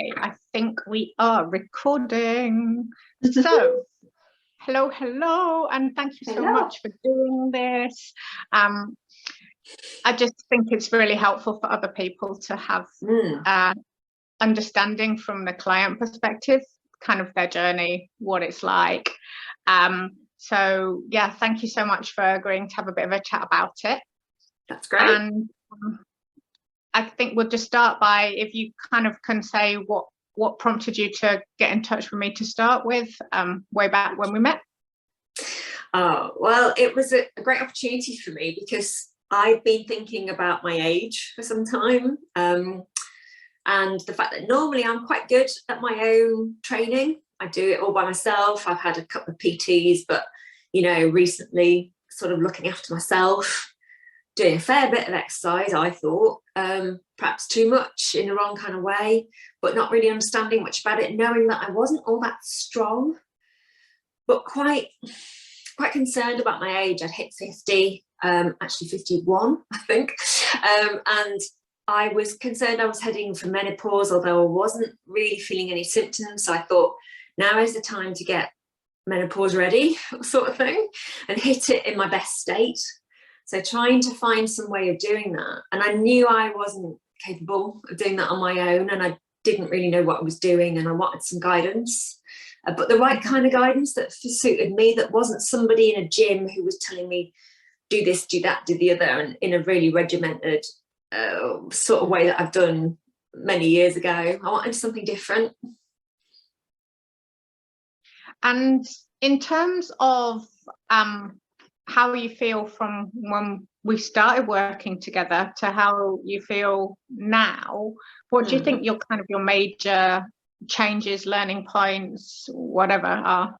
Okay, I think we are recording. So, hello, and thank you so much for doing this. I just think it's really helpful for other people to have understanding from the client perspective, kind of their journey, what it's like. So yeah, thank you so much for agreeing to have a bit of a chat about it. That's great. And I think we'll just start by, if you kind of can say what prompted you to get in touch with me to start with, way back when we met. Oh, well, it was a great opportunity for me because I've been thinking about my age for some time, and the fact that normally I'm quite good at my own training. I do it all by myself. I've had a couple of PTs, but recently sort of looking after myself, doing a fair bit of exercise, I thought, perhaps too much in the wrong kind of way, but not really understanding much about it, knowing that I wasn't all that strong, but quite concerned about my age. I'd hit 50, actually 51, I think, and I was concerned I was heading for menopause, although I wasn't really feeling any symptoms. So I thought, now is the time to get menopause ready, sort of thing, and hit it in my best state. So trying to find some way of doing that. And I knew I wasn't capable of doing that on my own, and I didn't really know what I was doing, and I wanted some guidance, but the right kind of guidance that suited me, that wasn't somebody in a gym who was telling me, do this, do that, do the other, and in a really regimented sort of way that I've done many years ago. I wanted something different. And in terms of how you feel from when we started working together to how you feel now, what do you think your major changes, learning points, whatever are?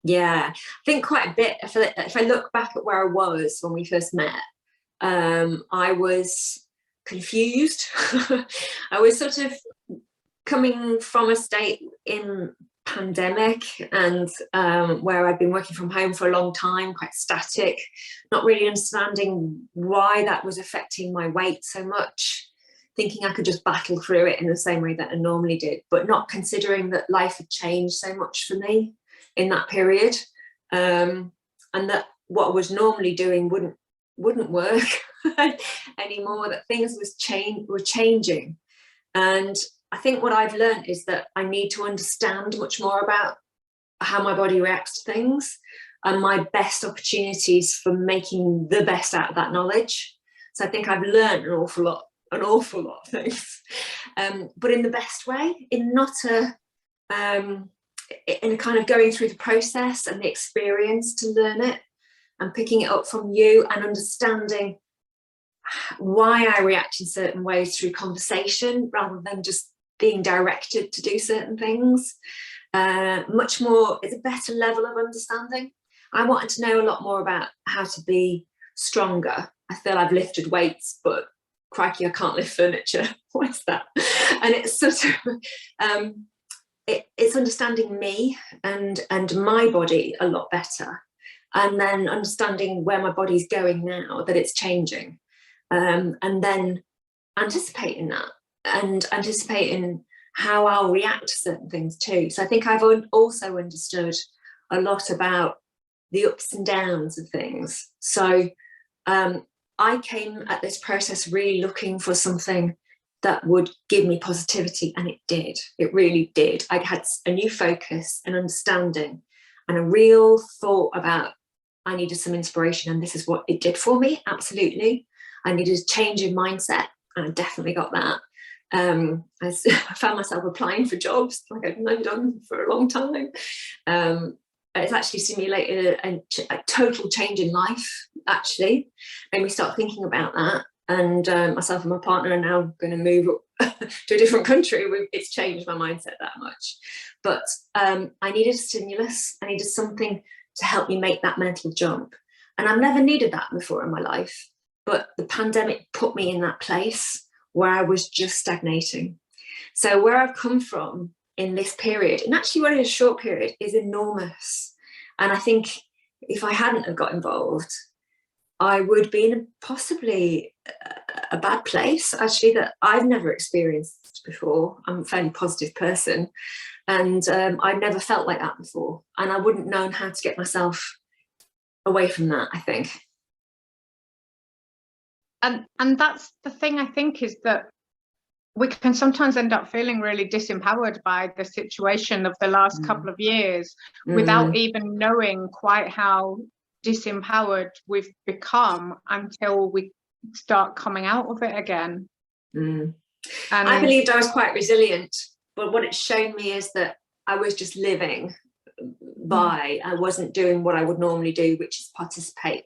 Yeah, I think quite a bit. If I look back at where I was when we first met, I was confused. I was sort of coming from a state in pandemic and where I'd been working from home for a long time, quite static, not really understanding why that was affecting my weight so much, thinking I could just battle through it in the same way that I normally did, but not considering that life had changed so much for me in that period, and that what I was normally doing wouldn't work anymore, that things were changing. And I think what I've learned is that I need to understand much more about how my body reacts to things and my best opportunities for making the best out of that knowledge. So I think I've learned an awful lot of things, but in the best way, in a kind of going through the process and the experience to learn it and picking it up from you and understanding why I react in certain ways through conversation rather than just being directed to do certain things. Much more, it's a better level of understanding. I wanted to know a lot more about how to be stronger. I feel I've lifted weights, but crikey, I can't lift furniture. What is that? And it's sort of, it's understanding me and my body a lot better. And then understanding where my body's going now, that it's changing. And then anticipating that and anticipating how I'll react to certain things too. So I think I've also understood a lot about the ups and downs of things. So I came at this process really looking for something that would give me positivity, and it did. It really did. I had a new focus and understanding and a real thought about I needed some inspiration, and this is what it did for me. Absolutely. I needed a change in mindset, and I definitely got that. I found myself applying for jobs like I'd never done for a long time. It's actually simulated a total change in life, actually. Made me start thinking about that. And myself and my partner are now going to move to a different country. It's changed my mindset that much. But I needed a stimulus. I needed something to help me make that mental jump. And I've never needed that before in my life. But the pandemic put me in that place where I was just stagnating. So where I've come from in this period, and actually what is a short period, is enormous. And I think if I hadn't have got involved, I would be in possibly a bad place, actually, that I've never experienced before. I'm a fairly positive person, and I've never felt like that before, and I wouldn't know how to get myself away from that, I think. And that's the thing, I think, is that we can sometimes end up feeling really disempowered by the situation of the last couple of years without even knowing quite how disempowered we've become until we start coming out of it again. And I believed I was quite resilient, but what it's shown me is that I was just living by, I wasn't doing what I would normally do, which is participate.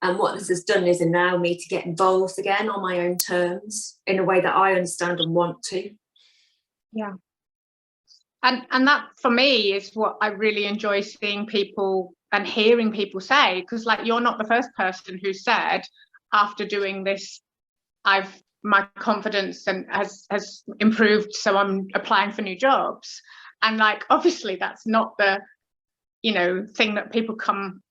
And what this has done is allow me to get involved again on my own terms in a way that I understand and want to. Yeah. And that, for me, is what I really enjoy seeing people and hearing people say, because like, you're not the first person who said, after doing this, my confidence and has improved, so I'm applying for new jobs. And like, obviously that's not the, you know, thing that people come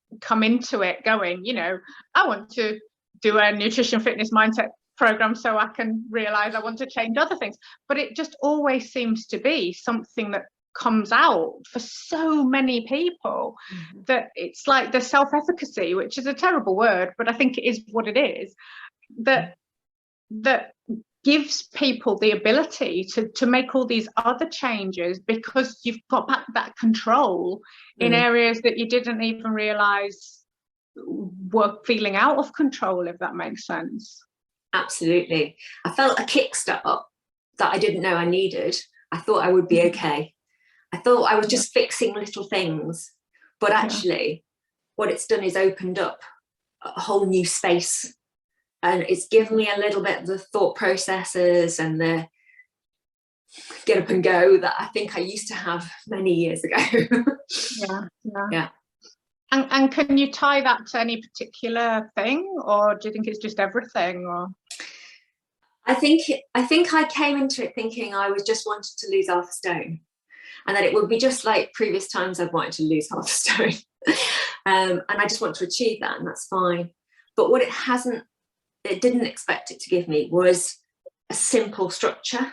into it going, you know, I want to do a nutrition, fitness, mindset program so I can realize I want to change other things. But it just always seems to be something that comes out for so many people that it's like the self-efficacy, which is a terrible word, but I think it is what it is, that gives people the ability to make all these other changes, because you've got back that control in areas that you didn't even realize were feeling out of control, if that makes sense. Absolutely. I felt a kickstart that I didn't know I needed. I thought I would be okay. I thought I was just fixing little things, but actually what it's done is opened up a whole new space, and it's given me a little bit of the thought processes and the get up and go that I think I used to have many years ago. Yeah. And can you tie that to any particular thing, or do you think it's just everything? Or I think I came into it thinking I was just wanted to lose half a stone, and that it would be just like previous times I've wanted to lose half a stone. And I just want to achieve that, and that's fine. But what it didn't expect it to give me was a simple structure,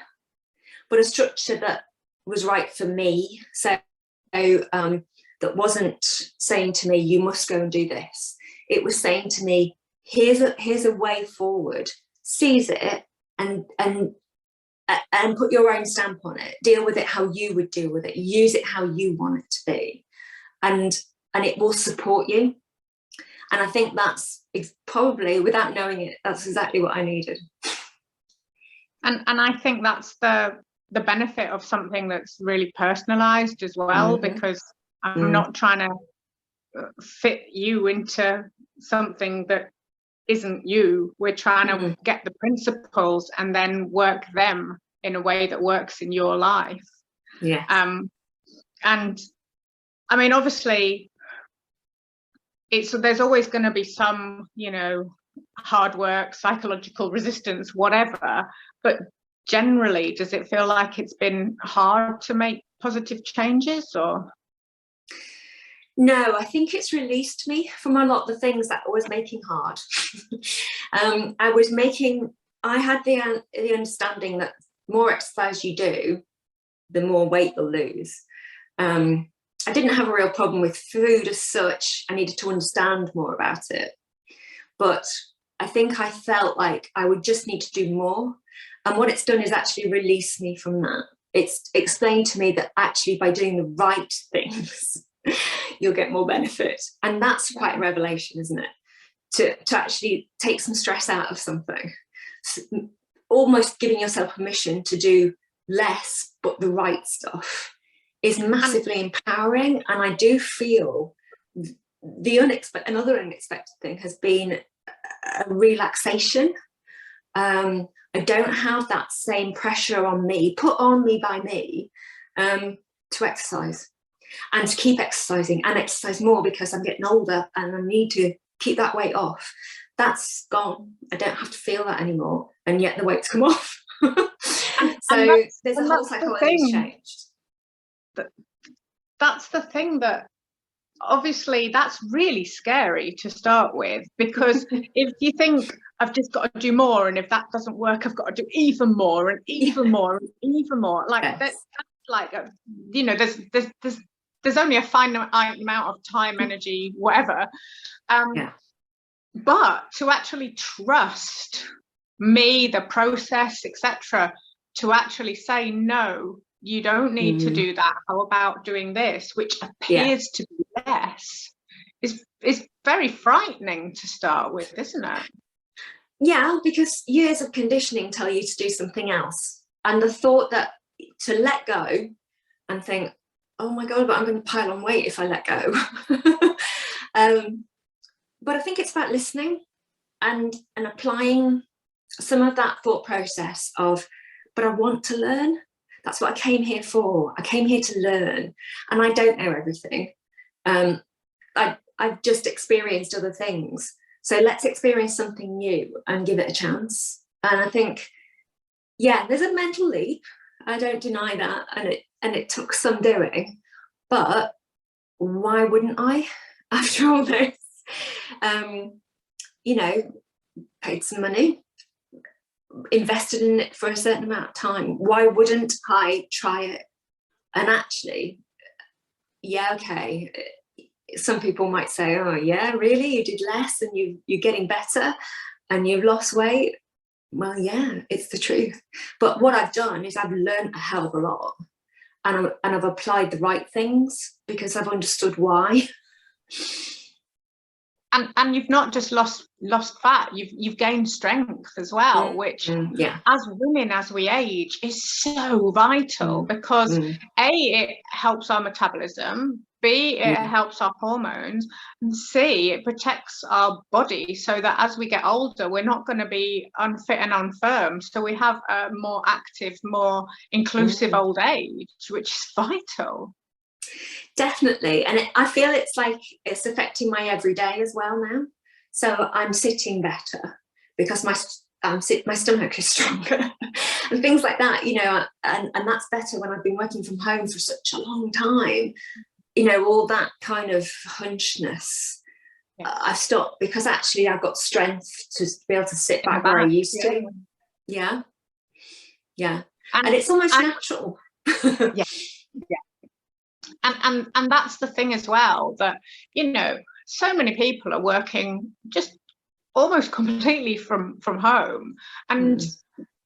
but a structure that was right for me. So that wasn't saying to me, you must go and do this. It was saying to me, here's a way forward, seize it and put your own stamp on it, deal with it how you would deal with it, use it how you want it to be, and it will support you. And I think that's probably, without knowing it, that's exactly what I needed. And I think that's the benefit of something that's really personalized as well, because I'm not trying to fit you into something that isn't you. We're trying to get the principles and then work them in a way that works in your life. Yeah. And I mean, obviously there's always going to be some, you know, hard work, psychological resistance, whatever, but generally, does it feel like it's been hard to make positive changes? Or no, I think it's released me from a lot of the things that I was making hard. I had the understanding that the more exercise you do, the more weight you'll lose. I didn't have a real problem with food as such. I needed to understand more about it. But I think I felt like I would just need to do more. And what it's done is actually release me from that. It's explained to me that actually by doing the right things, you'll get more benefit. And that's quite a revelation, isn't it? To actually take some stress out of something. Almost giving yourself permission to do less, but the right stuff is massively empowering. And I do feel another unexpected thing has been a relaxation. I don't have that same pressure on me, put on me by me, to exercise and to keep exercising and exercise more, because I'm getting older and I need to keep that weight off. That's gone. I don't have to feel that anymore, and yet the weight's come off. So there's a whole psychology changed. That's the thing that obviously that's really scary to start with, because if you think I've just got to do more, and if that doesn't work, I've got to do even more and even more and even more. Like that's like there's only a finite amount of time, energy, whatever. But to actually trust me, the process, etc., to actually say, no, you don't need to do that. How about doing this, which appears to be less, is very frightening to start with, isn't it? Yeah, because years of conditioning tell you to do something else. And the thought that to let go and think, oh my God, but I'm going to pile on weight if I let go. But I think it's about listening and applying some of that thought process of, but I want to learn. That's what I came here for. I came here to learn, and I don't know everything. I've just experienced other things. So let's experience something new and give it a chance. And I think, there's a mental leap. I don't deny that. And it took some doing, but why wouldn't I after all this? Paid some money, invested in it for a certain amount of time. Why wouldn't I try it? And actually, okay. Some people might say, oh yeah, really? You did less and you're getting better and you've lost weight? Well, yeah, it's the truth. But what I've done is I've learned a hell of a lot, and I've applied the right things because I've understood why. And you've not just lost fat, you've gained strength as well, which as women, as we age, is so vital, because A, it helps our metabolism, B, it helps our hormones, and C, it protects our body so that as we get older, we're not going to be unfit and unfirm. So we have a more active, more inclusive old age, which is vital. Definitely. And I feel it's like it's affecting my everyday as well now. So I'm sitting better because my stomach is stronger and things like that, and that's better when I've been working from home for such a long time. All that kind of hunchness, I stopped, because actually I've got strength to be able to sit back where I used to. Yeah. And it's almost natural. And that's the thing as well, that so many people are working just almost completely from home, and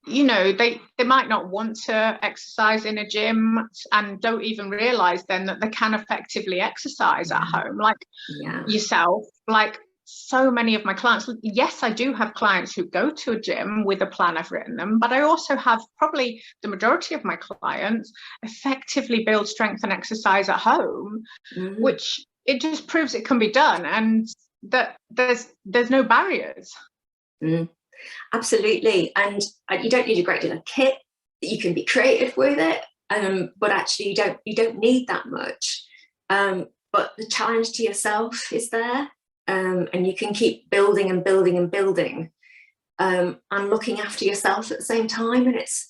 they might not want to exercise in a gym and don't even realize then that they can effectively exercise at home, like yourself, like so many of my clients. Yes, I do have clients who go to a gym with a plan I've written them, but I also have probably the majority of my clients effectively build strength and exercise at home, which it just proves it can be done, and that there's no barriers. Absolutely. And you don't need a great deal of kit. You can be creative with it, but actually you don't need that much. But the challenge to yourself is there. And you can keep building and building and building, and looking after yourself at the same time. And it's,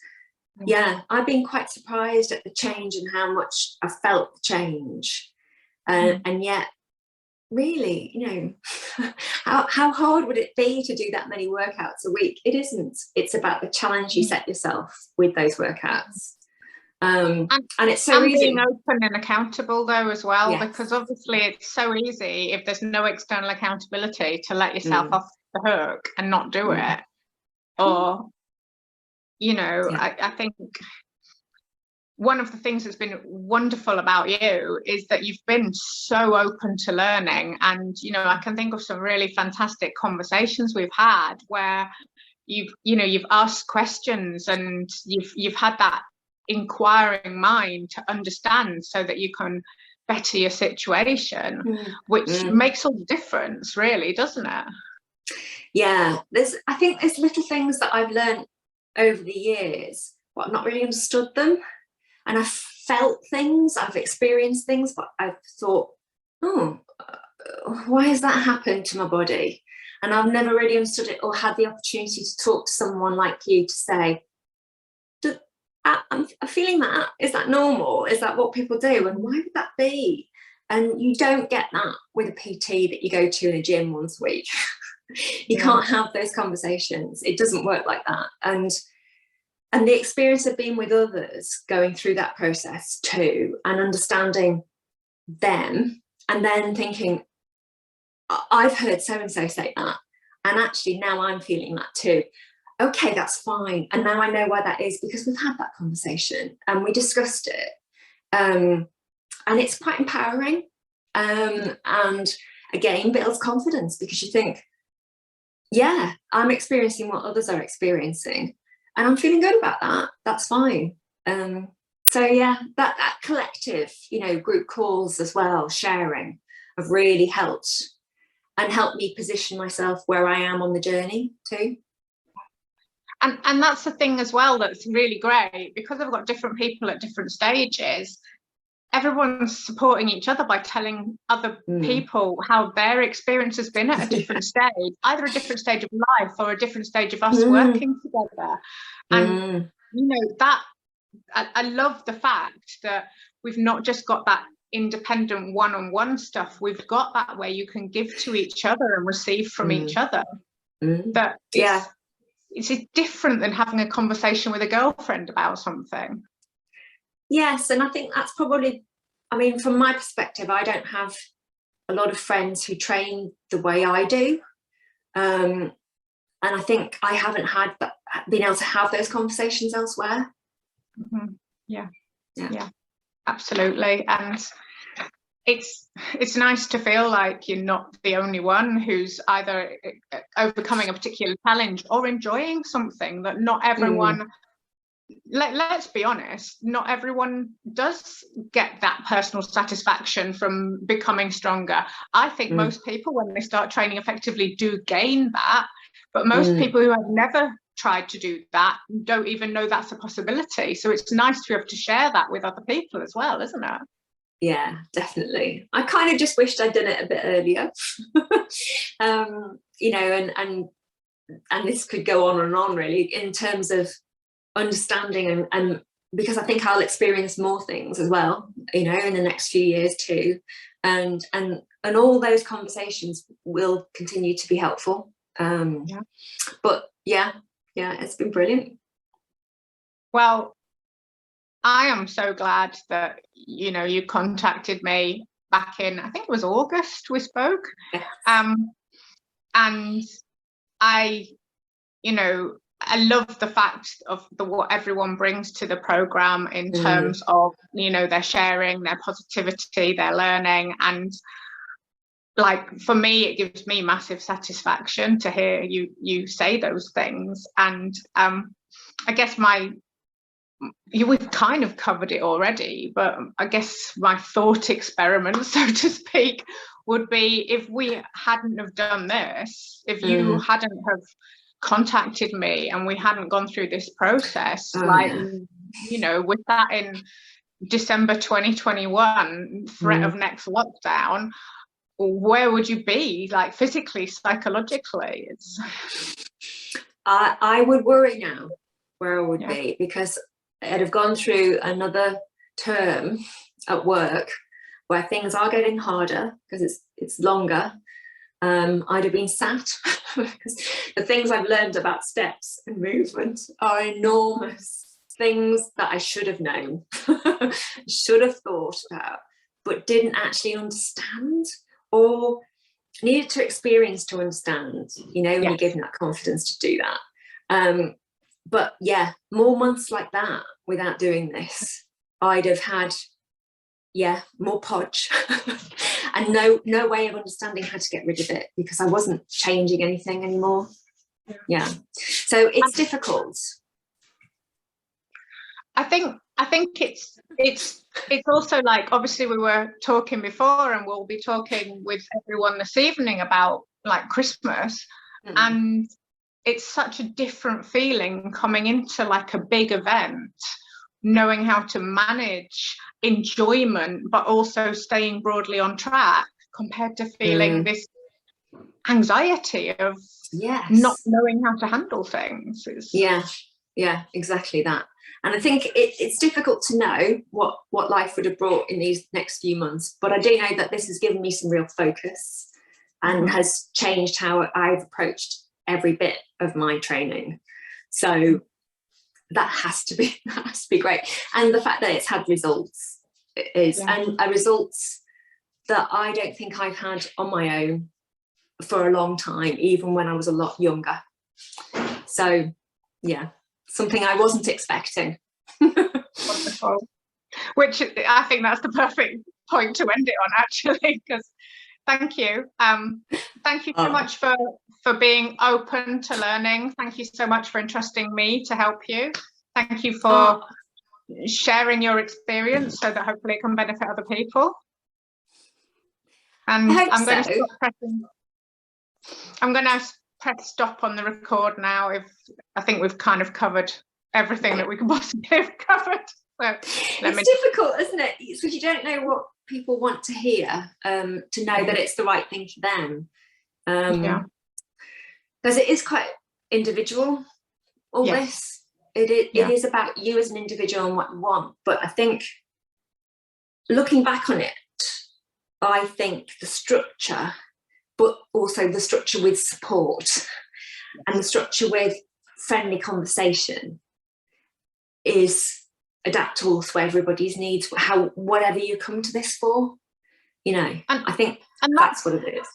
I've been quite surprised at the change and how much I felt the change. And yet, really, how hard would it be to do that many workouts a week? It isn't. It's about the challenge you set yourself with those workouts. And it's so easy. Being open and accountable though as well, because obviously it's so easy, if there's no external accountability, to let yourself off the hook and not do it. Or I think one of the things that's been wonderful about you is that you've been so open to learning, and I can think of some really fantastic conversations we've had where you've asked questions and you've had that inquiring mind to understand so that you can better your situation, which makes all the difference, really, doesn't it? I think there's little things that I've learned over the years, but I've not really understood them, and I've felt things, I've experienced things, but I've thought, why has that happened to my body? And I've never really understood it, or had the opportunity to talk to someone like you to say, I'm feeling that. Is that normal? Is that what people do? And why would that be? And you don't get that with a PT that you go to in a gym once a week. You can't have those conversations. It doesn't work like that. And the experience of being with others, going through that process too, and understanding them, and then thinking, I've heard so-and-so say that, and actually now I'm feeling that too. Okay, that's fine. And now I know why that is, because we've had that conversation and we discussed it. And it's quite empowering. And again, builds confidence, because you think, yeah, I'm experiencing what others are experiencing, and I'm feeling good about that. That's fine. So yeah, that collective, group calls as well, sharing, have really helped, and helped me position myself where I am on the journey too. And that's the thing as well that's really great, because I've got different people at different stages. Everyone's supporting each other by telling other people how their experience has been at a different stage, either a different stage of life or a different stage of us working together. And that I love the fact that we've not just got that independent one-on-one stuff, we've got that where you can give to each other and receive from each other. That it's different than having a conversation with a girlfriend about something. Yes, and I think that's probably, from my perspective, I don't have a lot of friends who train the way I do. And I think I haven't been able to have those conversations elsewhere. Yeah, absolutely. And it's nice to feel like you're not the only one who's either overcoming a particular challenge or enjoying something that not everyone... Let's be honest, not everyone does get that personal satisfaction from becoming stronger. I think most people, when they start training effectively, do gain that, but most people who have never tried to do that don't even know that's a possibility. So it's nice to be able to share that with other people as well, isn't it? Yeah, definitely. I kind of just wished I'd done it a bit earlier. And this could go on and on, really, in terms of understanding, and because I think I'll experience more things as well, in the next few years too, and all those conversations will continue to be helpful. But yeah, it's been brilliant. Well, I am so glad that you contacted me back in, I think it was August we spoke. Yes. And I love the fact of what everyone brings to the program in terms of, their sharing, their positivity, their learning. And like, for me, it gives me massive satisfaction to hear you say those things. And I guess we've kind of covered it already, but I guess my thought experiment, so to speak, would be, if we hadn't have done this, if you hadn't have contacted me and we hadn't gone through this process, with that in December 2021, threat of next lockdown, where would you be, like, physically, psychologically? I would worry now where I would be, because I'd have gone through another term at work where things are getting harder because it's longer. I'd have been sat because the things I've learned about steps and movement are enormous things that I should have known, should have thought about, but didn't actually understand, or needed to experience to understand, when you're given that confidence to do that. But yeah, more months like that without doing this, I'd have had more podge and no way of understanding how to get rid of it, because I wasn't changing anything anymore. So it's difficult. I think it's also, like, obviously we were talking before, and we'll be talking with everyone this evening about, like, Christmas, and it's such a different feeling coming into, like, a big event, knowing how to manage enjoyment but also staying broadly on track, compared to feeling this anxiety of not knowing how to handle things. Yeah, exactly that. And I think it's difficult to know what life would have brought in these next few months, but I do know that this has given me some real focus and has changed how I've approached every bit of my training. So that has to be great. And the fact that it's had results and results that I don't think I've had on my own for a long time, even when I was a lot younger. So yeah, something I wasn't expecting. Wonderful. Which I think that's the perfect point to end it on, actually, because thank you. Thank you so much for being open to learning. Thank you so much for entrusting me to help you. Thank you for sharing your experience so that hopefully it can benefit other people. And I'm going to stop pressing. I'm going to press stop on the record now. I think we've kind of covered everything that we could possibly have covered. So it's difficult, isn't it? Because you don't know what people want to hear, to know that it's the right thing for them. Because it is quite individual, all this. It is about you as an individual and what you want. But I think, looking back on it, I think the structure, but also the structure with support and the structure with friendly conversation is adaptable to everybody's needs, whatever you come to this for, and I think that's what it is.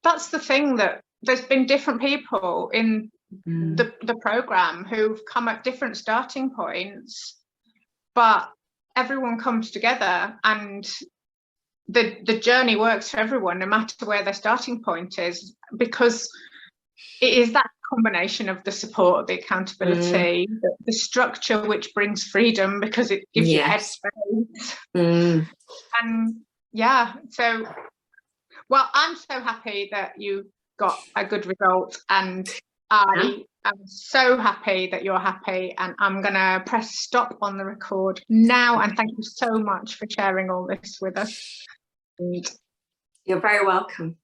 That's the thing, that there's been different people in the program who've come at different starting points, but everyone comes together and the journey works for everyone, no matter where their starting point is, because it is that combination of the support, the accountability, the structure, which brings freedom because it gives you headspace. And so, well, I'm so happy that you got a good result, and I am so happy that you're happy, and I'm going to press stop on the record now. And thank you so much for sharing all this with us. You're very welcome.